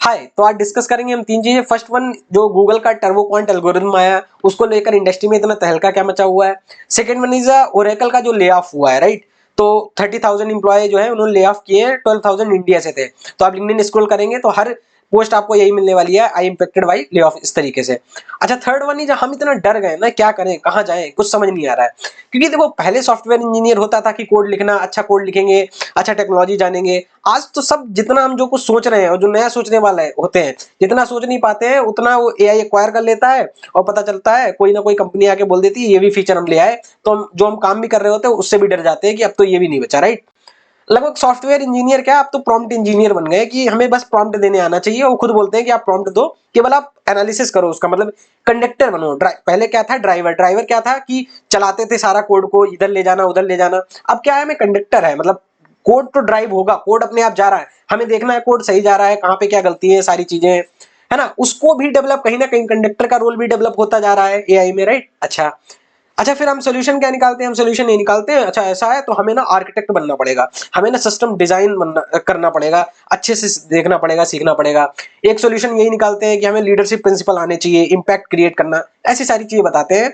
हाय, तो आज डिस्कस करेंगे हम तीन चीजें। फर्स्ट वन, जो गूगल का टर्बो क्वांट एल्गोरिथम आया, उसको लेकर इंडस्ट्री में इतना तहलका क्या मचा हुआ है। सेकंड वन इज ओरेकल का जो ले ऑफ हुआ है, राइट। तो 30,000 इंप्लॉय जो है उन्होंने ले ऑफ किए हैं, 12,000 इंडिया से थे। तो आप लिंक्डइन स्क्रॉल करेंगे तो हर पोस्ट आपको यही मिलने वाली है, आई इम्पेक्टेड बाई ले ऑफ, इस तरीके से। अच्छा, थर्ड वन इज हम इतना डर गए ना, क्या करें, कहाँ जाएं, कुछ समझ नहीं आ रहा है। क्योंकि देखो, पहले सॉफ्टवेयर इंजीनियर होता था कि कोड लिखना, अच्छा कोड लिखेंगे, अच्छा टेक्नोलॉजी जानेंगे। आज तो सब जितना हम जो कुछ सोच रहे हैं और जो नया सोचने वाले होते हैं, जितना सोच नहीं पाते हैं उतना वो एआई एक्वायर कर लेता है। और पता चलता है कोई ना कोई कंपनी आके बोल देती है ये भी फीचर हम ले आए, तो हम जो हम काम भी कर रहे होते हैं उससे भी डर जाते हैं कि अब तो ये भी नहीं बचा, राइट। लगभग सॉफ्टवेयर इंजीनियर क्या, आप तो प्रॉम्प्ट इंजीनियर बन गए कि हमें बस प्रॉम्प्ट देने आना चाहिए। वो खुद बोलते हैं कि आप प्रॉम्प्ट दो, केवल आप एनालिसिस करो उसका, मतलब कंडक्टर बनो। पहले क्या था, ड्राइवर। ड्राइवर क्या था कि चलाते थे सारा कोड को, इधर ले जाना उधर ले जाना। अब क्या है, मैं कंडक्टर है, मतलब कोड तो ड्राइव होगा, कोड अपने आप जा रहा है, हमें देखना है कोड सही जा रहा है, कहाँ पे क्या गलती है, सारी चीजें है ना। उसको भी डेवलप, कहीं ना कहीं कंडक्टर का रोल भी डेवलप होता जा रहा है एआई में, राइट। अच्छा अच्छा, फिर हम सोल्यूशन क्या निकालते हैं, हम सोल्यूशन नहीं निकालते हैं। अच्छा ऐसा है तो हमें ना आर्किटेक्ट बनना पड़ेगा, हमें ना सिस्टम डिजाइन करना पड़ेगा, अच्छे से देखना पड़ेगा, सीखना पड़ेगा। एक सोल्यूशन यही निकालते हैं कि हमें लीडरशिप प्रिंसिपल आने चाहिए, इंपैक्ट क्रिएट करना, ऐसी सारी चीजें बताते हैं।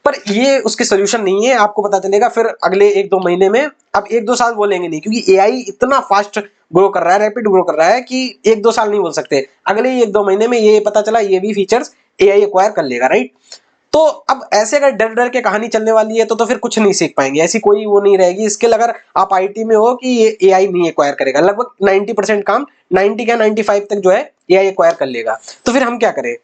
पर ये उसके सोल्यूशन नहीं है, आपको पता चलेगा फिर अगले एक दो महीने में। अब एक दो साल बोलेंगे नहीं, क्योंकि एआई इतना फास्ट ग्रो कर रहा है, रैपिड ग्रो कर रहा है कि एक दो साल नहीं बोल सकते। अगले ही एक दो महीने में ये पता चला ये भी फीचर्स एआई एक्वायर कर लेगा, राइट। तो अब ऐसे अगर डर डर के कहानी चलने वाली है तो फिर कुछ नहीं सीख पाएंगे, ऐसी कोई वो नहीं रहेगी स्किल। अगर आप आईटी में हो कि ये एआई नहीं एक्वायर करेगा, लगभग 90% काम, 90 क्या 95 तक जो है एआई एक्वायर कर लेगा। तो फिर हम क्या करें,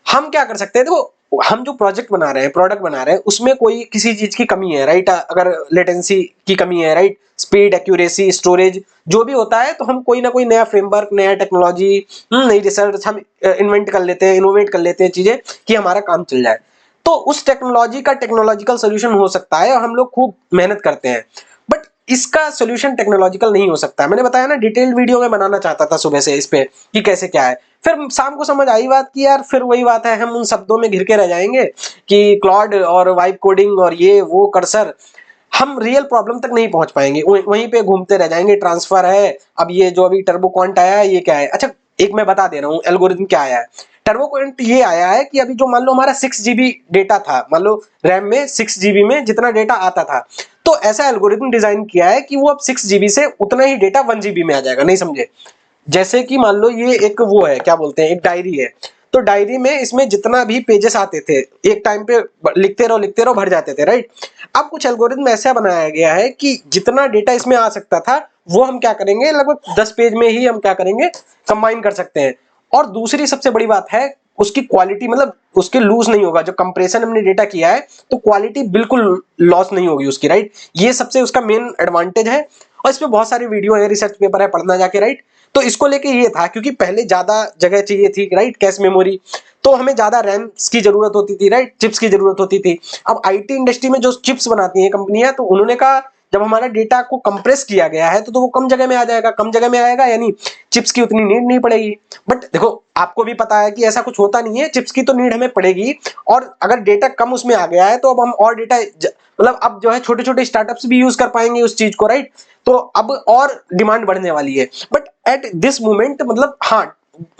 हम क्या कर सकते हैं, देखो हम जो प्रोजेक्ट बना रहे हैं, प्रोडक्ट बना रहे हैं, उसमें कोई किसी चीज की कमी है, राइट। अगर लेटेंसी की कमी है, राइट, स्पीड, एक्यूरेसी, स्टोरेज जो भी होता है, तो हम कोई ना कोई नया फ्रेमवर्क, नया टेक्नोलॉजी, नई रिसर्च हम इन्वेंट कर लेते हैं, इनोवेट कर लेते हैं चीजें, कि हमारा काम चल जाए। तो उस टेक्नोलॉजी का टेक्नोलॉजिकल सोल्यूशन हो सकता है और हम लोग खूब मेहनत करते हैं। बट इसका सोल्यूशन टेक्नोलॉजिकल नहीं हो सकता। मैंने बताया ना, डिटेल्ड वीडियो में बनाना चाहता था सुबह से इस पे कि कैसे क्या है। फिर शाम को समझ आई बात कि यार फिर वही बात है, हम उन शब्दों में घिर के रह जाएंगे कि क्लॉड और वाइब कोडिंग और ये वो कर्सर, हम रियल प्रॉब्लम तक नहीं पहुंच पाएंगे, वहीं पे घूमते रह जाएंगे। ट्रांसफर है, अब ये जो अभी टर्बो क्वांट आया है ये क्या है। अच्छा, एक मैं बता दे रहा हूँ एल्गोरिथम क्या आया है। टर्बो क्वांट ये आया है कि अभी जो मान लो हमारा 6 GB डेटा था, मान लो रैम में 6 GB में जितना डेटा आता था, तो ऐसा एल्गोरिथम डिजाइन किया है कि वो अब 6 GB से उतना ही डेटा 1 GB में आ जाएगा। नहीं समझे? जैसे कि मान लो ये एक वो है, क्या बोलते हैं, एक डायरी है। तो डायरी में इसमें जितना भी पेजेस आते थे, एक टाइम पे लिखते रहो भर जाते थे, राइट। अब कुछ एल्गोरिथम ऐसा बनाया गया है कि जितना डेटा इसमें आ सकता था वो हम क्या करेंगे, लगभग 10 पेज में ही हम क्या करेंगे, कंबाइन कर सकते हैं। और दूसरी सबसे बड़ी बात है, उसकी क्वालिटी, मतलब उसके लूज नहीं होगा। जो कंप्रेशन हमने डेटा किया है तो क्वालिटी बिल्कुल लॉस नहीं होगी उसकी, राइट। ये सबसे उसका मेन एडवांटेज है। और इस पे बहुत सारी वीडियो है, रिसर्च पेपर है, पढ़ना जाके, राइट। तो इसको लेके ये था, क्योंकि पहले ज्यादा जगह चाहिए थी, राइट, कैश मेमोरी, तो हमें ज्यादा रैम की जरूरत होती थी, राइट, चिप्स की जरूरत होती थी। अब आईटी इंडस्ट्री में जो चिप्स बनाती हैं कंपनियां, तो उन्होंने कहा जब हमारा डेटा को कंप्रेस किया गया है तो वो कम जगह में आ जाएगा, कम जगह में आएगा यानी चिप्स की उतनी नीड नहीं पड़ेगी। बट देखो, आपको भी पता है कि ऐसा कुछ होता नहीं है, चिप्स की तो नीड हमें पड़ेगी। और अगर डेटा कम उसमें आ गया है तो अब हम और डेटा, मतलब अब जो है छोटे छोटे स्टार्टअप्स भी यूज कर पाएंगे उस चीज को, राइट। तो अब और डिमांड बढ़ने वाली है। बट एट दिस मोमेंट, मतलब हाँ,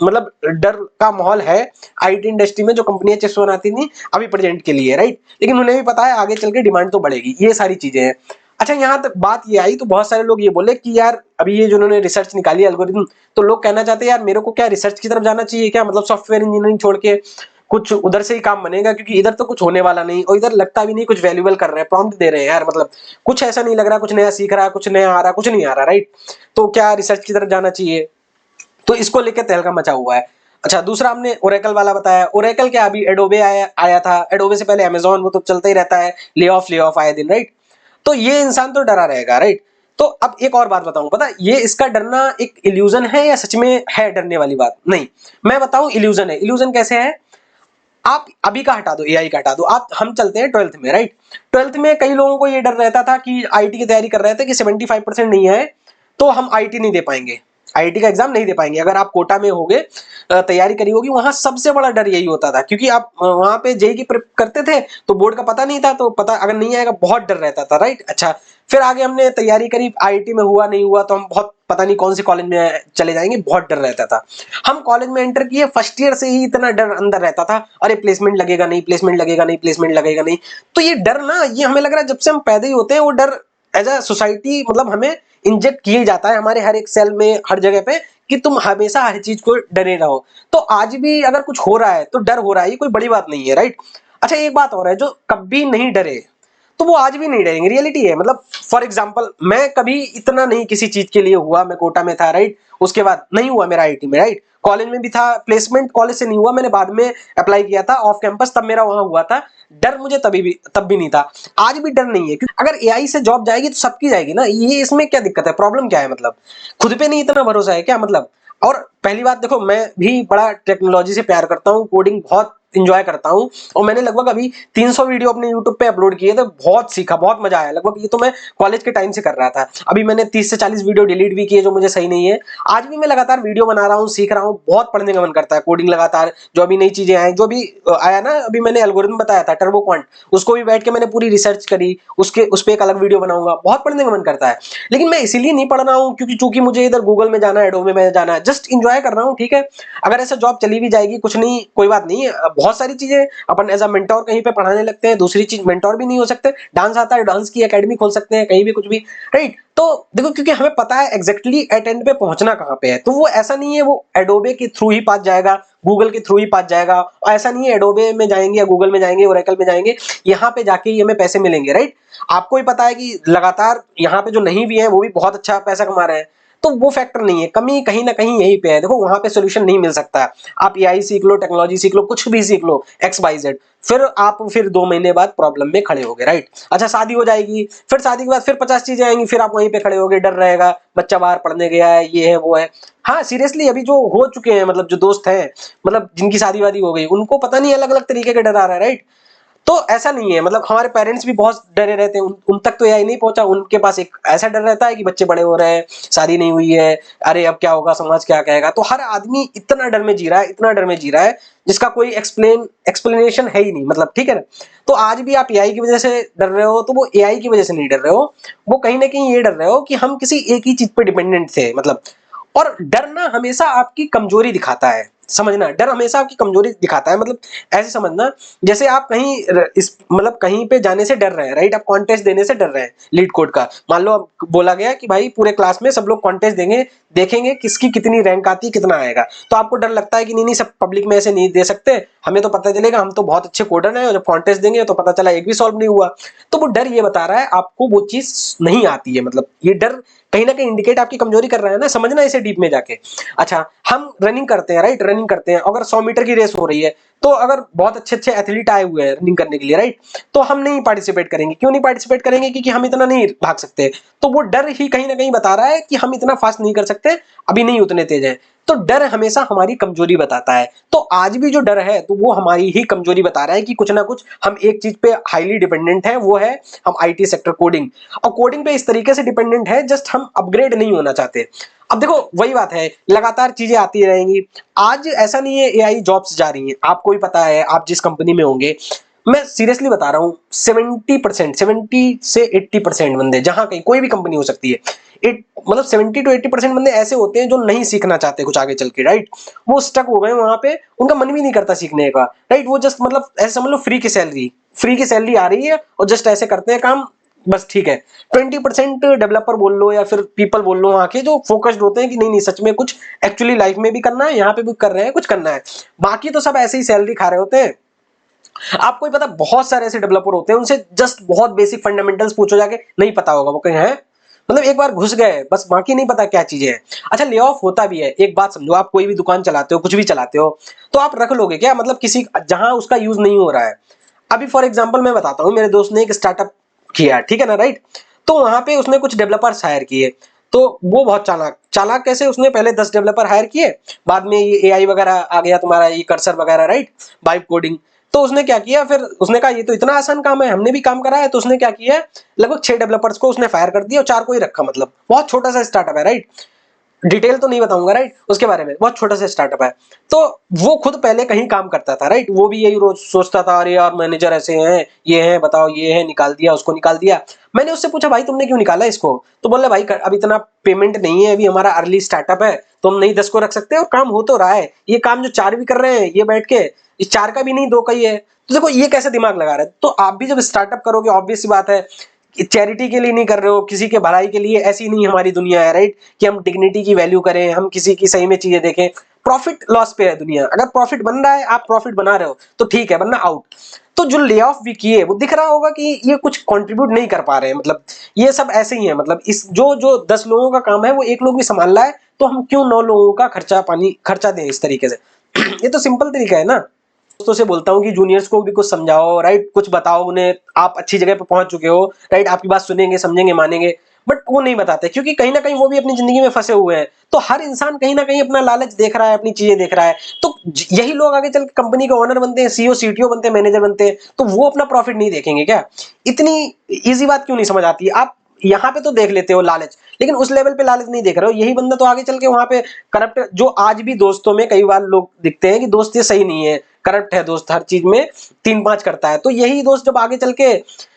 मतलब डर का माहौल है आईटी इंडस्ट्री में। जो कंपनियां चिप्स बनाती थी अभी प्रेजेंट के लिए, राइट, लेकिन उन्हें भी पता है आगे चल के डिमांड तो बढ़ेगी, ये सारी चीजें हैं। अच्छा, यहाँ तक बात ये आई तो बहुत सारे लोग ये बोले कि यार अभी ये जो उन्होंने रिसर्च निकाली एल्गोरिथम, तो लोग कहना चाहते हैं यार मेरे को क्या रिसर्च की तरफ जाना चाहिए क्या, मतलब सॉफ्टवेयर इंजीनियरिंग छोड़ के कुछ उधर से ही काम बनेगा, क्योंकि इधर तो कुछ होने वाला नहीं और इधर लगता भी नहीं कुछ वैल्यूएबल कर रहे हैं, प्रॉम्प्ट दे रहे हैं यार, मतलब कुछ ऐसा नहीं लग रहा कुछ नया सीख रहा है, कुछ नया आ रहा, कुछ नहीं आ रहा, राइट। तो क्या रिसर्च की तरफ जाना चाहिए, तो इसको लेकर तहलका मचा हुआ है। अच्छा, दूसरा हमने ओरेकल वाला बताया। ओरेकल क्या, अभी एडोबे आया था, एडोबे से पहले अमेज़न, वो तो चलता ही रहता है, ले ऑफ आए दिन, राइट। तो ये इंसान तो डरा रहेगा, राइट। तो अब एक और बात बताऊं, पता ये इसका डरना एक इल्यूजन है या सच में है डरने वाली बात? नहीं, मैं बताऊं इल्यूजन है। इल्यूजन कैसे है, आप अभी का हटा दो, एआई का हटा दो, आप हम चलते हैं 12th में, राइट। 12th में कई लोगों को ये डर रहता था कि आईटी की तैयारी कर रहे थे कि 75% नहीं है तो हम आईटी नहीं दे पाएंगे। आईआईटी का एग्जाम नहीं दे पाएंगे। अगर आप कोटा में होगे, तैयारी करी होगी, वहां सबसे बड़ा डर यही होता था, क्योंकि आप वहां पे जेई की प्रेप करते थे तो बोर्ड का पता नहीं था, तो पता अगर नहीं आएगा बहुत डर रहता था, राइट। अच्छा, फिर आगे हमने तैयारी करी, आईआईटी में हुआ नहीं हुआ तो हम बहुत पता नहीं कौन से कॉलेज में चले जाएंगे, बहुत डर रहता था। हम कॉलेज में एंटर किए, फर्स्ट ईयर से ही इतना डर अंदर रहता था, अरे प्लेसमेंट लगेगा नहीं, प्लेसमेंट लगेगा नहीं, प्लेसमेंट लगेगा नहीं। तो ये डर ना, ये हमें लग रहा है जब से हम पैदा ही होते हैं, वो डर एज अ सोसाइटी मतलब हमें इंजेक्ट किया जाता है हमारे हर एक सेल में, हर जगह पे, कि तुम हमेशा हर चीज को डरे रहो। तो आज भी अगर कुछ हो रहा है तो डर हो रहा है, ये कोई बड़ी बात नहीं है, राइट। अच्छा, एक बात और है, जो कभी नहीं डरे तो वो आज भी नहीं डरेंगे, रियलिटी है। मतलब फॉर एग्जांपल, मैं कभी इतना नहीं किसी चीज के लिए हुआ, मैं कोटा में था, राइट, उसके बाद नहीं हुआ मेरा आईटी में, राइट। कॉलेज में भी था, प्लेसमेंट कॉलेज से नहीं हुआ, मैंने बाद में अप्लाई किया था ऑफ कैंपस, तब मेरा वहां हुआ था। डर मुझे तब भी नहीं था, आज भी डर नहीं है, क्योंकि अगर एआई से जॉब जाएगी तो सबकी जाएगी ना, ये इसमें क्या दिक्कत है, प्रॉब्लम क्या है, मतलब खुद पे नहीं इतना भरोसा है क्या, मतलब। और पहली बात देखो, मैं भी बड़ा टेक्नोलॉजी से प्यार करता हूँ, कोडिंग बहुत इंजॉय करता हूँ, और मैंने लगभग अभी 300 वीडियो अपने यूट्यूब पे अपलोड किए थे, बहुत सीखा, बहुत मजा आया। लगभग ये तो मैं कॉलेज के टाइम से कर रहा था। अभी मैंने 30 से 40 वीडियो डिलीट भी किए जो मुझे सही नहीं है। आज भी मैं लगातार वीडियो बना रहा हूँ, सीख रहा हूँ, बहुत पढ़ने का मन करता है, कोडिंग लगातार, जो अभी नई चीजें आई, जो भी आया ना, अभी मैंने एल्गोरिथम बताया था टर्बो क्वांट, उसको भी बैठ के मैंने पूरी रिसर्च करी, उसके उस पर एक अलग वीडियो बनाऊंगा, बहुत पढ़ने का मन करता है। लेकिन मैं इसीलिए नहीं पढ़ रहा हूँ क्योंकि चूंकि मुझे इधर गूगल में जाना है, एडोबे में जाना है, जस्ट इंजॉय कर रहा हूँ, ठीक है। अगर ऐसा जॉब चली भी जाएगी, कुछ नहीं, कोई बात नहीं, बहुत सारी चीजें अपन एज अ मेंटोर कहीं पे पढ़ाने लगते हैं, दूसरी चीज मेंटोर भी नहीं हो सकते, डांस आता है, डांस की एकेडमी खोल सकते हैं कहीं भी, कुछ भी, राइट। तो देखो, क्योंकि हमें पता है एग्जैक्टली एट एंड पे पहुंचना कहां पे है, तो वो ऐसा नहीं है वो एडोबे के थ्रू ही पास जाएगा, गूगल के थ्रू ही पास जाएगा, और ऐसा नहीं है एडोबे में जाएंगे या गूगल में जाएंगे, ओरेकल में जाएंगे, यहाँ पे जाके ही हमें पैसे मिलेंगे, राइट। आपको ही पता है कि लगातार यहाँ पे जो नहीं भी है वो भी बहुत अच्छा पैसा कमा रहे हैं। तो वो फैक्टर नहीं है, कमी कहीं ना कहीं यहीं पे है। देखो, वहां पे सोल्यूशन नहीं मिल सकता। आप एआई सीख लो, टेक्नोलॉजी सीख लो, कुछ भी सीख लो, एक्स वाई जेड, फिर 2 महीने बाद प्रॉब्लम में खड़े होगे, राइट। अच्छा, शादी हो जाएगी, फिर शादी के बाद फिर 50 चीजें आएंगी, फिर आप वहीं पे खड़े होगे, डर रहेगा, बच्चा बाहर पढ़ने गया है, ये है वो है। हाँ, सीरियसली, अभी जो हो चुके हैं, मतलब जो दोस्त हैं, मतलब जिनकी शादी वादी हो गई, उनको पता नहीं अलग अलग तरीके के डर आ रहा है, राइट। तो ऐसा नहीं है, मतलब हमारे पेरेंट्स भी बहुत डरे रहते हैं, उन तक तो एआई नहीं पहुंचा, उनके पास एक ऐसा डर रहता है कि बच्चे बड़े हो रहे हैं, शादी नहीं हुई है, अरे अब क्या होगा, समाज क्या कहेगा। तो हर आदमी इतना डर में जी रहा है, इतना डर में जी रहा है, जिसका कोई एक्सप्लेनेशन है ही नहीं, मतलब, ठीक है ना। तो आज भी आप एआई की वजह से डर रहे हो, तो वो एआई की वजह से नहीं डर रहे हो, वो कहीं ना कहीं ये डर रहे हो कि हम किसी एक ही चीज पे डिपेंडेंट थे, मतलब। और डर ना हमेशा आपकी कमजोरी दिखाता है, समझना, डर हमेशा आपकी कमजोरी दिखाता है, मतलब ऐसे समझना, जैसे आप कहीं इस मतलब कहीं पे जाने से डर रहे हैं, राइट, आप कॉन्टेस्ट देने से डर रहे हैं लीड कोड का, मान लो अब बोला गया कि भाई पूरे क्लास में सब लोग कॉन्टेस्ट देंगे, देखेंगे किसकी कितनी रैंक आती है, कितना आएगा, तो आपको डर लगता है कि नहीं नहीं, सब पब्लिक में ऐसे नहीं दे सकते, हमें तो पता चलेगा, हम तो बहुत अच्छे कोडर हैं, और जब कॉन्टेस्ट देंगे तो पता चला एक भी सॉल्व नहीं हुआ। तो वो डर ये बता रहा है आपको वो चीज नहीं आती है, मतलब ये डर कहीं ना कहीं इंडिकेट आपकी कमजोरी कर रहा है ना, समझना इसे डीप में जाके। अच्छा, हम रनिंग करते हैं, राइट, रनिंग करते हैं, अगर 100 मीटर की रेस हो रही है, तो अगर बहुत अच्छे अच्छे एथलीट आए हुए हैं रनिंग करने के लिए, राइट, तो हम नहीं पार्टिसिपेट करेंगे, क्यों नहीं पार्टिसिपेट करेंगे, क्योंकि हम इतना नहीं भाग सकते। तो वो डर ही कहीं ना कहीं बता रहा है कि हम इतना फास्ट नहीं कर सकते, अभी नहीं उतने तेज है। तो डर हमेशा हमारी कमजोरी बताता है, तो आज भी जो डर है तो वो हमारी ही कमजोरी बता रहा है कि कुछ ना कुछ हम एक चीज पे हाईली डिपेंडेंट है, वो है हम आईटी सेक्टर, कोडिंग। और कोडिंग पे इस तरीके से डिपेंडेंट है, जस्ट हम अपग्रेड नहीं होना चाहते। अब देखो, वही बात है, लगातार चीजें आती रहेंगी। आज ऐसा नहीं है एआई जॉब्स जा रही हैं, आपको भी पता है, आप जिस कंपनी में होंगे, मैं सीरियसली बता रहा हूँ, 70%, 70 से 80% बंदे, जहां कहीं कोई भी कंपनी हो सकती है, मतलब 70 to 80% बंदे ऐसे होते हैं जो नहीं सीखना चाहते कुछ आगे चल के, राइट। वो स्टक हो गए वहां पे, उनका मन भी नहीं करता सीखने का, राइट। वो जस्ट मतलब ऐसे समझ लो, फ्री की सैलरी आ रही है और जस्ट ऐसे करते हैं काम, बस, ठीक है। 20% डेवलपर बोल लो या फिर पीपल बोल लो वहां के, जो फोकस्ड होते हैं कि नहीं नहीं, सच में कुछ एक्चुअली लाइफ में भी करना है, यहाँ पे भी कर रहे हैं, कुछ करना है। बाकी तो सब ऐसे ही सैलरी खा रहे होते हैं। आपको ही पता, बहुत सारे ऐसे डेवलपर होते हैं, उनसे जस्ट बहुत बेसिक फंडामेंटल्स पूछो जाके, नहीं पता होगा, वो कहीं है, मतलब एक बार घुस गए बस, बाकी नहीं पता क्या चीजें हैं। अच्छा, ले ऑफ होता भी है, एक बात समझो, आप कोई भी दुकान चलाते हो, कुछ भी चलाते हो, तो आप रख लोगे क्या, मतलब किसी जहां उसका यूज नहीं हो रहा है। अभी फॉर एग्जांपल मैं बताता हूँ, मेरे दोस्त ने एक स्टार्टअप किया, ठीक है ना, राइट। तो वहां पे उसने कुछ डेवलपर्स हायर किए, तो वो बहुत चालाक चालाक कैसे, उसने पहले 10 डेवलपर हायर किए, बाद में ये एआई वगैरह आ गया, तुम्हारा ये कर्सर वगैरह, राइट, वाइब कोडिंग। तो उसने क्या किया, फिर उसने कहा ये तो इतना आसान काम है, हमने भी काम करा है, तो उसने क्या किया, लगभग 6 डेवलपर्स को उसने फायर कर दिया और 4 को ही रखा, मतलब बहुत छोटा सा स्टार्टअप है, राइट। डिटेल तो नहीं बताऊंगा, राइट, उसके बारे में, बहुत छोटा सा स्टार्टअप है। तो वो खुद पहले कहीं काम करता था, राइट, वो भी यही रोज सोचता था, अरे यार मैनेजर ऐसे हैं, ये है, बताओ, ये है, निकाल दिया, उसको निकाल दिया। मैंने उससे पूछा, भाई तुमने क्यों निकाला इसको? तो बोला, भाई अब इतना पेमेंट नहीं है, अभी हमारा अर्ली स्टार्टअप है, तो हम नहीं 10 को रख सकते, और काम हो तो रहा है, ये काम जो 4 भी कर रहे हैं ये बैठ के, इस 4 का भी नहीं 2 का ही है। तो देखो ये कैसे दिमाग लगा रहे हैं। तो आप भी जब स्टार्टअप करोगे, ऑब्वियस सी बात है, चैरिटी के लिए नहीं कर रहे हो, किसी के भलाई के लिए, ऐसी नहीं हमारी दुनिया है, राइट, कि हम डिग्निटी की वैल्यू करें, हम किसी की सही में चीजें देखें। प्रॉफिट लॉस पे है दुनिया। अगर प्रॉफिट बन रहा है, आप प्रॉफिट बना रहे हो तो ठीक है, वरना आउट। तो जो ले ऑफ भी किए, वो दिख रहा होगा कि ये कुछ कंट्रीब्यूट नहीं कर पा रहे हैं, मतलब ये सब ऐसे ही है, मतलब इस जो जो 10 लोगों का काम है वो एक लोग भी संभाल रहा है, तो हम क्यों 9 लोगों का खर्चा दें इस तरीके से। ये तो सिंपल तरीका है ना। दोस्तों से बोलता हूँ कि जूनियर्स को भी कुछ समझाओ, राइट, कुछ बताओ उन्हें, आप अच्छी जगह पे पहुंच चुके हो, राइट, आपकी बात सुनेंगे, समझेंगे, मानेंगे, बट वो नहीं बताते, क्योंकि कहीं ना कहीं वो भी अपनी जिंदगी में फंसे हुए हैं। तो हर इंसान कहीं ना कहीं अपना लालच देख रहा है, अपनी चीजें देख रहा है। तो यही लोग आगे चल के कंपनी के ओनर बनते हैं, सीईओ सीटीओ बनते हैं, मैनेजर बनते हैं, तो वो अपना प्रॉफिट नहीं देखेंगे क्या? इतनी इजी बात क्यों नहीं समझ आती? आप यहाँ पे तो देख लेते हो लालच, लेकिन उस लेवल पे लालच नहीं देख रहे हो। यही बंदा तो आगे चल के वहां पे करप्ट, जो आज भी दोस्तों में कई बार लोग दिखते हैं कि दोस्त ये सही नहीं है, करप्ट है दोस्त, हर चीज में 3-5 करता है, तो यही दोस्त जब आगे चल के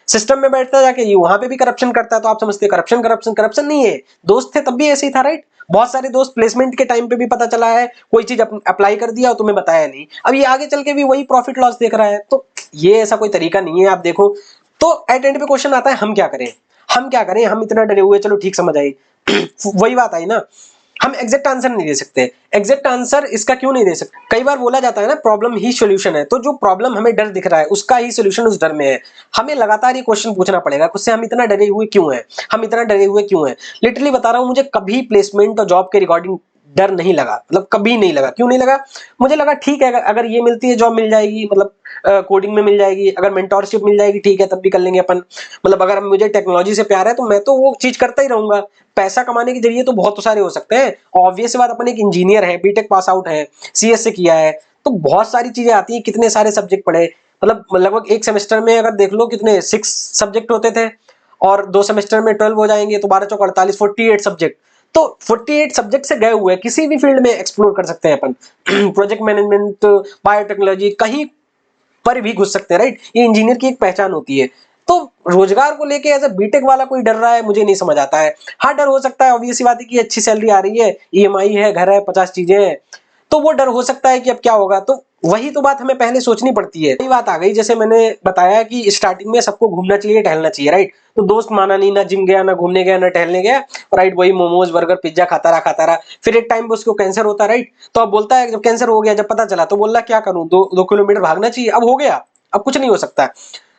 सिस्टम में बैठता है जाके, ये वहां पे भी करप्शन करता है, तो आप समझते हैं करप्शन करप्शन करप्शन नहीं है। दोस्त थे तब भी ऐसे ही था, राइट। बहुत सारे दोस्त प्लेसमेंट के टाइम पे भी पता चला है, कोई चीज अप्लाई कर दिया और तुम्हें बताया नहीं, अब ये आगे चल के भी वही प्रॉफिट लॉस देख रहा है। तो ये ऐसा कोई तरीका नहीं है, आप देखो। तो एट एंड पे क्वेश्चन आता है, हम क्या करें? हम क्या करें? हम इतना डरे हुए, चलो ठीक, समझ आई। वही बात आई ना, हम एग्जैक्ट आंसर नहीं दे सकते। एग्जैक्ट आंसर इसका क्यों नहीं दे सकते? कई बार बोला जाता है ना, प्रॉब्लम ही सॉल्यूशन है। तो जो प्रॉब्लम हमें डर दिख रहा है, उसका ही सॉल्यूशन उस डर में है। हमें लगातार ये क्वेश्चन पूछना पड़ेगा खुद से, हम इतना डरे हुए क्यों हैं? हम इतना डरे हुए क्यों हैं? लिटरली बता रहा हूं, मुझे कभी प्लेसमेंट और जॉब के रिगार्डिंग डर नहीं लगा, मतलब कभी नहीं लगा। क्यों नहीं लगा? मुझे लगा ठीक है, अगर ये मिलती है, जॉब मिल जाएगी, मतलब कोडिंग में मिल जाएगी, अगर मेंटोरशिप मिल जाएगी, ठीक है, तब भी कर लेंगे अपन। मतलब अगर मुझे टेक्नोलॉजी से प्यार है तो मैं तो वो चीज करता ही रहूंगा। पैसा कमाने के जरिए तो बहुत सारे हो सकते हैं। ऑब्वियस बात, अपन एक इंजीनियर है, बीटेक पास आउट है, सीएस से किया है, तो बहुत सारी चीजें आती हैं। कितने सारे सब्जेक्ट पढ़े, मतलब लगभग एक सेमेस्टर में अगर देख लो कितने 6 सब्जेक्ट होते थे, और 2 सेमेस्टर में 12 हो जाएंगे, तो 12 चौक 48, 48 सब्जेक्ट। तो 48 सब्जेक्ट से गए हुए किसी भी फील्ड में एक्सप्लोर कर सकते हैं अपन। प्रोजेक्ट मैनेजमेंट, बायोटेक्नोलॉजी, कहीं पर भी घुस सकते हैं, राइट। ये इंजीनियर की एक पहचान होती है। तो रोजगार को लेके एज अ बीटेक वाला कोई डर रहा है, मुझे नहीं समझ आता है। हाँ, डर हो सकता है, ऑब्वियस सी बात है कि अच्छी सैलरी आ रही है, ईएमआई है, घर है, 50 चीजें हैं, तो वो डर हो सकता है कि अब क्या होगा। तो वही तो बात हमें पहले सोचनी पड़ती है। वही बात आ गई, जैसे मैंने बताया कि स्टार्टिंग में सबको घूमना चाहिए, टहलना चाहिए, राइट। तो दोस्त माना नहीं, ना जिम गया, ना घूमने गया, ना टहलने गया, राइट, वही मोमोज बर्गर पिज्जा खाता रहा। फिर एक टाइम पे उसको कैंसर होता, राइट। तो अब बोलता है, जब कैंसर हो गया, जब पता चला, तो बोल रहा क्या करूं, 2 किलोमीटर भागना चाहिए, अब हो गया, अब कुछ नहीं हो सकता।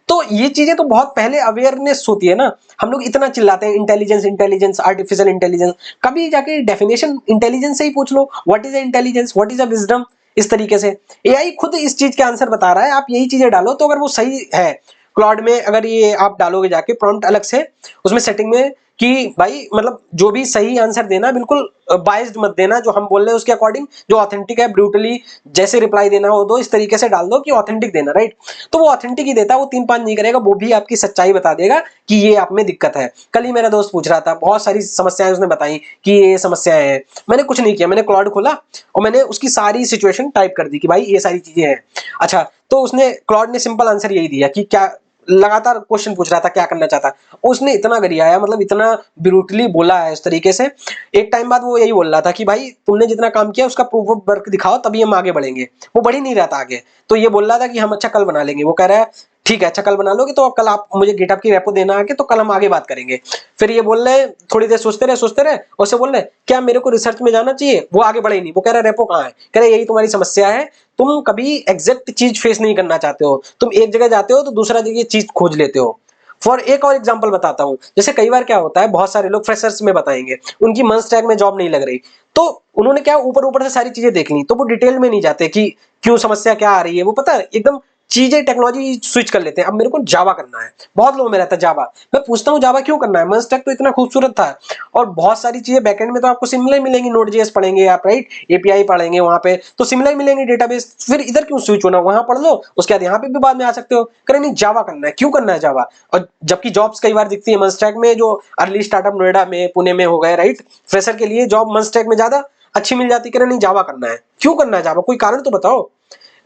तो ये चीजें तो बहुत पहले अवेयरनेस होती है ना। हम लोग इतना चिल्लाते हैं इंटेलिजेंस इंटेलिजेंस, आर्टिफिशियल इंटेलिजेंस, कभी जाके डेफिनेशन इंटेलिजेंस से ही पूछ लो, what is intelligence, what is a wisdom. इस तरीके से एआई खुद इस चीज के आंसर बता रहा है, आप यही चीजें डालो, तो अगर वो सही है, क्लाउड में अगर ये आप डालोगे जाके प्रॉम्प्ट अलग से, उसमें सेटिंग में, कि भाई मतलब जो भी सही आंसर देना, बिल्कुल बाइज्ड मत देना, जो हम बोल रहे हैं उसके अकॉर्डिंग, जो ऑथेंटिक है, ब्रूटली जैसे रिप्लाई देना हो दो, इस तरीके से डाल दो कि ऑथेंटिक देना, राइट। तो वो ऑथेंटिक ही देता है, वो 3-5 नहीं करेगा, वो भी आपकी सच्चाई बता देगा कि ये आप में दिक्कत है। कल ही मेरा दोस्त पूछ रहा था, बहुत सारी समस्याएं उसने बताई कि ये समस्याएं हैं। मैंने कुछ नहीं किया, मैंने क्लाउड खोला और मैंने उसकी सारी सिचुएशन टाइप कर दी कि भाई ये सारी चीजें हैं। अच्छा, तो उसने, क्लाउड ने सिंपल आंसर यही दिया कि क्या, लगातार क्वेश्चन पूछ रहा था क्या करना चाहता। उसने इतना गरियाया, मतलब इतना ब्रूटली बोला है इस तरीके से। एक टाइम बाद वो यही बोल रहा था कि भाई तुमने जितना काम किया उसका प्रूफ ऑफ वर्क दिखाओ, तभी हम आगे बढ़ेंगे। वो बढ़ ही नहीं रहा था आगे। तो ये बोल रहा था कि हम अच्छा कल बना लेंगे। वो कह रहा है ठीक है, अच्छा कल बना लोगे तो कल आप मुझे गिटहब की रेपो देना आके, तो कल हम आगे बात करेंगे। फिर ये बोल रहे, थोड़ी देर सोचते रहे और उससे बोल रहे क्या मेरे को रिसर्च में जाना चाहिए। वो आगे बढ़े ही नहीं। वो कह रहा है रेपो कहाँ है? कह रहे यही तुम्हारी समस्या है, तुम कभी एग्जैक्ट चीज फेस नहीं करना चाहते हो। तुम एक जगह जाते हो तो दूसरा जगह चीज खोज लेते हो। फॉर एक और एग्जांपल बताता हूं, जैसे कई बार क्या होता है, बहुत सारे लोग फ्रेशर्स में बताएंगे, उनकी मंथ टैग में जॉब नहीं लग रही, तो उन्होंने क्या ऊपर ऊपर से सारी चीजें देख ली, तो वो डिटेल में नहीं जाते कि क्यों, समस्या क्या आ रही है। वो पता है एकदम चीजें टेक्नोलॉजी स्विच कर लेते हैं। अब मेरे को जावा करना है, बहुत लोगों में रहता है जावा, मैं पूछता हूँ जावा क्यों करना है, मर्ज टैग तो इतना खूबसूरत था और बहुत सारी चीजें बैकएंड में तो आपको सिमिलर मिलेंगी, नोड जेएस पढ़ेंगे आप, राइट, एपीआई पढ़ेंगे वहां पे तो सिमिलर मिलेंगे डेटाबेस, फिर इधर क्यों स्विच होना, वहां पढ़ लो उसके बाद यहाँ पे भी बाद में आ सकते हो। करें नहीं, जावा करना है, क्यों करना है जावा, और जबकि जॉब्स कई बार दिखती है मर्ज टैग में, जो अर्ली स्टार्टअप नोएडा में पुणे में हो गए, राइट, फ्रेशर के लिए जॉब मर्ज टैग में ज्यादा अच्छी मिल जाती, करें नहीं जावा करना है, क्यों करना है जावा, कोई कारण तो बताओ।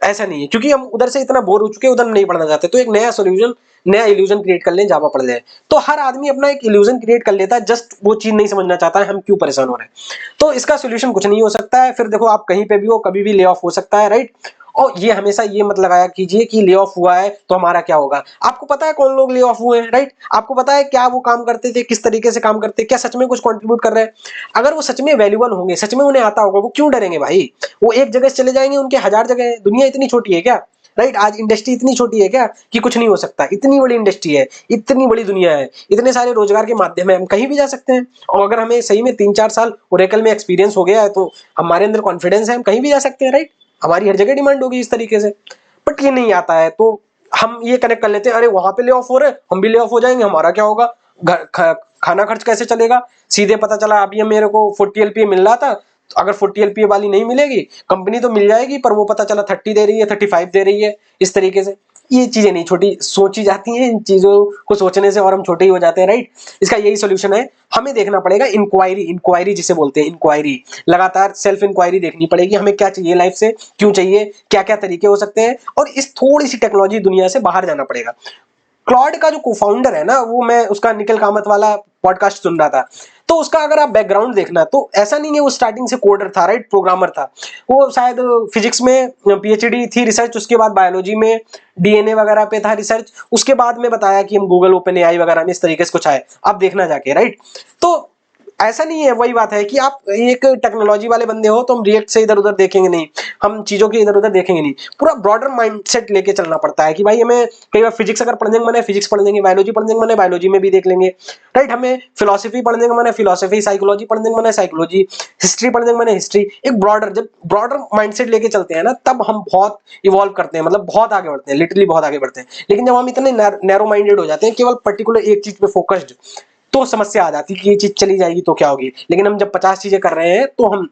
ऐसा नहीं है, क्योंकि हम उधर से इतना बोर हो चुके हैं, उधर नहीं पढ़ना चाहते, तो एक नया सॉल्यूशन, नया इल्यूजन क्रिएट कर लें, जावा पढ़ लें। तो हर आदमी अपना एक इल्यूजन क्रिएट कर लेता है, जस्ट वो चीज नहीं समझना चाहता है हम क्यों परेशान हो रहे हैं। तो इसका सॉल्यूशन कुछ नहीं हो सकता है, फिर देखो आप कहीं पे भी हो, कभी भी ले ऑफ हो सकता है, राइट। और ये हमेशा ये मत लगाया कीजिए कि ले ऑफ हुआ है तो हमारा क्या होगा। आपको पता है कौन लोग ले ऑफ हुए हैं, राइट, आपको पता है क्या वो काम करते थे, किस तरीके से काम करते, क्या सच में कुछ कंट्रीब्यूट कर रहे हैं। अगर वो सच में वैल्यूबल होंगे, सच में उन्हें आता होगा, वो क्यों डरेंगे भाई। वो एक जगह से चले जाएंगे, उनके 1000 जगह है, दुनिया इतनी छोटी है क्या, राइट। आज इंडस्ट्री इतनी छोटी है क्या कि कुछ नहीं हो सकता, इतनी बड़ी इंडस्ट्री है, इतनी बड़ी दुनिया है, इतने सारे रोजगार के माध्यम है, हम कहीं भी जा सकते हैं। और अगर हमें सही में 3-4 साल ओरेकल में एक्सपीरियंस हो गया है तो हमारे अंदर कॉन्फिडेंस है, हम कहीं भी जा सकते हैं, राइट। हमारी हर जगह डिमांड होगी इस तरीके से। बट ये नहीं आता है तो हम ये कनेक्ट कर लेते हैं, अरे वहां पे ले ऑफ हो रहे, हम भी ले ऑफ हो जाएंगे, हमारा क्या होगा, खाना खर्च कैसे चलेगा। सीधे पता चला अभी मेरे को 40 एलपीए मिल रहा था, तो अगर 40 एलपीए वाली नहीं मिलेगी, कंपनी तो मिल जाएगी पर वो पता चला 30 दे रही है, 35 दे रही है, इस तरीके से। ये चीजें नहीं छोटी सोची जाती हैं, इन चीजों को सोचने से और हम छोटे ही हो जाते हैं, राइट। इसका यही सोल्यूशन है, हमें देखना पड़ेगा इंक्वायरी, इंक्वायरी जिसे बोलते हैं, इंक्वायरी, लगातार सेल्फ इंक्वायरी देखनी पड़ेगी, हमें क्या चाहिए लाइफ से, क्यों चाहिए, क्या क्या तरीके हो सकते हैं, और इस थोड़ी सी टेक्नोलॉजी दुनिया से बाहर जाना पड़ेगा। क्लॉड का जो कोफाउंडर है ना, वो मैं उसका निखिल कामत वाला पॉडकास्ट सुन रहा था, तो उसका अगर आप बैकग्राउंड देखना तो ऐसा नहीं है वो स्टार्टिंग से कोडर था, राइट, प्रोग्रामर था। वो शायद फिजिक्स में पीएचडी थी रिसर्च, उसके बाद बायोलॉजी में डीएनए वगैरह पे था रिसर्च, उसके बाद में बताया कि हम गूगल ओपन एआई वगैरह में इस तरीके से कुछ आए, आप देखना जाके, राइट। तो ऐसा नहीं है, वही बात है कि आप एक टेक्नोलॉजी वाले बंदे हो तो हम रिएक्ट से इधर उधर देखेंगे नहीं, हम चीजों के इधर उधर देखेंगे नहीं, पूरा ब्रॉडर माइंडसेट लेके चलना पड़ता है कि भाई हमें कई बार फिजिक्स अगर पढ़ने का मन है फिजिक्स पढ़ लेंगे, बायोलॉजी पढ़ने का मन है बायोलॉजी में भी देख लेंगे, राइट। हमें फिलोसफी पढ़ने का मन है फिलोसफी, साइकोलॉजी पढ़ने का मन है साइकोलॉजी, हिस्ट्री पढ़ने का मन है हिस्ट्री। एक ब्रॉडर, जब ब्रॉडर माइंडसेट लेके चलते हैं ना, तब हम बहुत इवॉल्व करते हैं, मतलब बहुत आगे बढ़ते हैं, लिटरली बहुत आगे बढ़ते हैं। लेकिन जब हम इतने नैरो माइंडेड हो जाते हैं, केवल पर्टिकुलर एक चीज पे फोकस्ड, तो समस्या आ जाती है कि ये चीज चली जाएगी तो क्या होगी। लेकिन हम जब 50 चीजें कर रहे हैं तो हम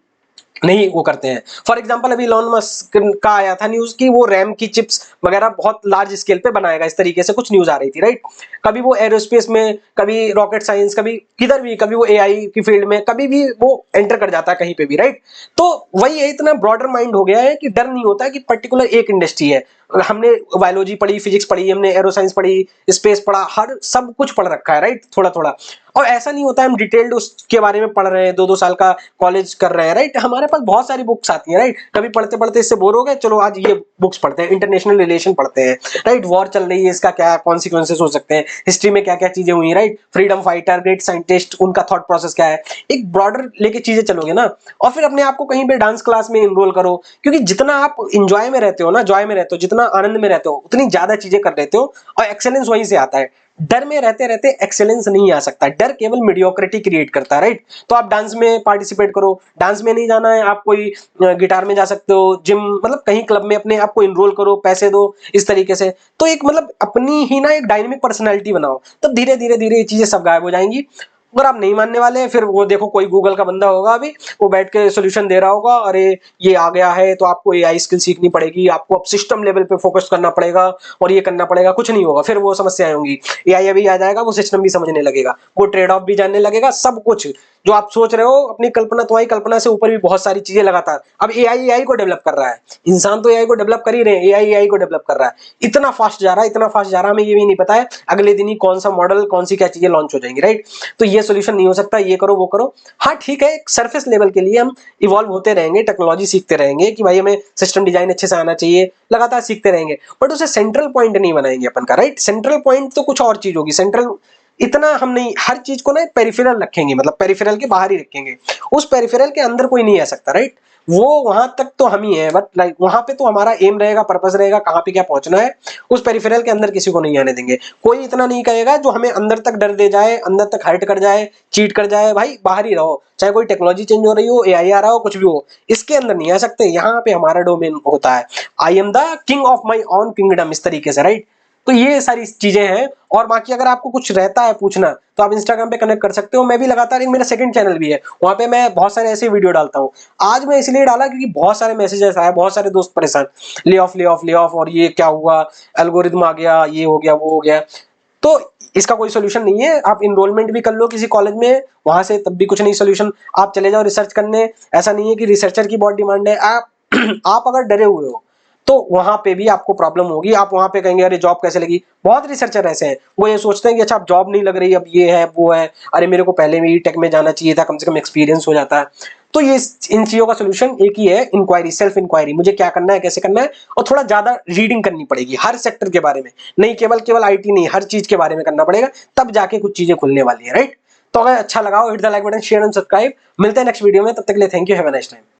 नहीं वो करते हैं। फॉर एग्जांपल अभी इलॉन मस्क का आया था न्यूज की वो रैम की चिप्स वगैरह बहुत लार्ज स्केल पे बनाएगा, इस तरीके से कुछ न्यूज आ रही थी, राइट। कभी वो एरोस्पेस में, कभी रॉकेट साइंस, कभी किधर भी, कभी वो एआई की फील्ड में, कभी भी वो एंटर कर जाता है कहीं पे भी, राइट। तो वही है, इतना ब्रॉडर माइंड हो गया है कि डर नहीं होता है कि पर्टिकुलर एक इंडस्ट्री है। हमने बायोलॉजी पढ़ी, फिजिक्स पढ़ी, हमने एरो साइंस पढ़ी, स्पेस पढ़ा, हर सब कुछ पढ़ रखा है, राइट, थोड़ा थोड़ा। और ऐसा नहीं होता है हम डिटेल्ड उसके बारे में पढ़ रहे हैं, 2-2 साल का कॉलेज कर रहे हैं, राइट। हमारे पास बहुत सारी बुक्स आती हैं, राइट। कभी पढ़ते पढ़ते इससे बोर हो गए, चलो आज ये बुक्स पढ़ते हैं, इंटरनेशनल रिलेशन पढ़ते हैं, राइट, वॉर चल रही है, इसका क्या कॉन्सिक्वेंसेस हो सकते हैं, हिस्ट्री में क्या क्या चीजें हुई, right, freedom fighter, great scientist, उनका थॉट प्रोसेस क्या है। एक ब्रॉडर लेके चीजें चलोगे ना, और फिर अपने आप को कहीं पे डांस क्लास में इनरोल करो, क्योंकि जितना आप इंजॉय में रहते हो ना, जॉय में रहते हो, जितना आनंद में रहते हो, उतनी ज्यादा चीजें कर लेते हो और एक्सेलेंस वहीं से आता है। डर में रहते रहते एक्सेलेंस नहीं आ सकता, डर केवल मीडियोक्रिटी क्रिएट करता है, राइट। तो आप डांस में पार्टिसिपेट करो, डांस में नहीं जाना है आप, कोई गिटार में जा सकते हो, जिम, मतलब कहीं क्लब में अपने आप को इनरोल करो, पैसे दो, इस तरीके से। तो एक मतलब अपनी ही ना एक डायनेमिक पर्सनैलिटी बनाओ, तब धीरे धीरे धीरे ये चीजें सब गायब हो जाएंगी। अगर आप नहीं मानने वाले, फिर वो देखो कोई गूगल का बंदा होगा अभी, वो बैठ के सोल्यूशन दे रहा होगा, अरे ये आ गया है तो आपको एआई स्किल सीखनी पड़ेगी, आपको अब सिस्टम लेवल पे फोकस करना पड़ेगा और ये करना पड़ेगा। कुछ नहीं होगा, फिर वो समस्याएं होंगी। एआई अभी आ जाएगा, वो सिस्टम भी समझने लगेगा, वो ट्रेड ऑफ भी जानने लगेगा, सब कुछ जो आप सोच रहे हो अपनी कल्पना, तुम्हारी कल्पना से ऊपर भी बहुत सारी चीजें लगातार। अब एआई एआई को डेवलप कर रहा है, इंसान तो एआई को डेवलप कर ही रहे हैं, एआई एआई को डेवलप कर रहा है, इतना फास्ट जा रहा है, इतना फास्ट जा रहा है, हमें ये भी नहीं पता है अगले दिन ही कौन सा मॉडल, कौन सी क्या चीजें लॉन्च हो जाएंगी, राइट। तो ये सोल्यूशन नहीं हो सकता, ये करो वो करो। हाँ ठीक है, एक सरफेस लेवल के लिए हम इवॉल्व होते रहेंगे, टेक्नोलॉजी सीखते रहेंगे कि भाई हमें सिस्टम डिजाइन अच्छे से आना चाहिए, लगातार सीखते रहेंगे, बट उसे सेंट्रल पॉइंट नहीं बनाएंगे अपन का, राइट। सेंट्रल पॉइंट तो कुछ और चीज होगी, सेंट्रल इतना हम नहीं, हर चीज को ना पेरिफेरल रखेंगे, मतलब पेरिफेरल के बाहर ही रखेंगे, उस पेरिफेरल के अंदर कोई नहीं आ सकता, राइट। वो वहां तक तो हम ही है, बट लाइक वहां पे तो हमारा एम रहेगा, पर्पस रहेगा, कहां पे क्या पहुंचना है। उस पेरिफेरल के अंदर किसी को नहीं आने देंगे। कोई इतना नहीं कहेगा जो हमें अंदर तक डर दे जाए, अंदर तक हर्ट कर जाए, चीट कर जाए। भाई बाहर ही रहो, चाहे कोई टेक्नोलॉजी चेंज हो रही हो, एआई आ रहा हो, कुछ भी हो, इसके अंदर नहीं आ सकते। यहाँ पे हमारा डोमेन होता है। I am the king of my on kingdom, इस तरीके से, राइट। तो ये सारी चीजें हैं। और बाकी अगर आपको कुछ रहता है पूछना तो आप इंस्टाग्राम पे कनेक्ट कर सकते हो। मैं भी लगातार, एक मेरा सेकंड चैनल भी है, वहां पे मैं बहुत सारे ऐसे वीडियो डालता हूँ। आज मैं इसलिए डाला क्योंकि बहुत सारे मैसेजेस आए, बहुत सारे दोस्त परेशान, lay off lay off lay off, और ये क्या हुआ, एल्गोरिदम आ गया, ये हो गया, वो हो गया। तो इसका कोई सोल्यूशन नहीं है। आप इनरोलमेंट भी कर लो किसी कॉलेज में, वहां से तब भी कुछ नहीं सोल्यूशन। आप चले जाओ रिसर्च करने, ऐसा नहीं है कि रिसर्चर की बहुत डिमांड है। आप आप अगर डरे हुए हो तो वहां पे भी आपको प्रॉब्लम होगी। आप वहां पे कहेंगे अरे जॉब कैसे लगी। बहुत रिसर्चर ऐसे हैं, वो ये सोचते हैं कि अच्छा अब जॉब नहीं लग रही, अब ये है वो है, अरे मेरे को पहले में ही टेक में जाना चाहिए था, कम से कम एक्सपीरियंस हो जाता है। तो ये इन चीजों का सोल्यूशन एक ही है, इंक्वायरी, सेल्फ इंक्वायरी। मुझे क्या करना है, कैसे करना है, और थोड़ा ज्यादा रीडिंग करनी पड़ेगी हर सेक्टर के बारे में। नहीं केवल केवल आईटी नहीं, हर चीज के बारे में करना पड़ेगा, तब जाके कुछ चीजें खुलने वाली है, राइट। तो अगर अच्छा लगा हो, hit the like button, share and subscribe. मिलते हैं नेक्स्ट वीडियो में, तब तक के लिए thank you, have a nice time.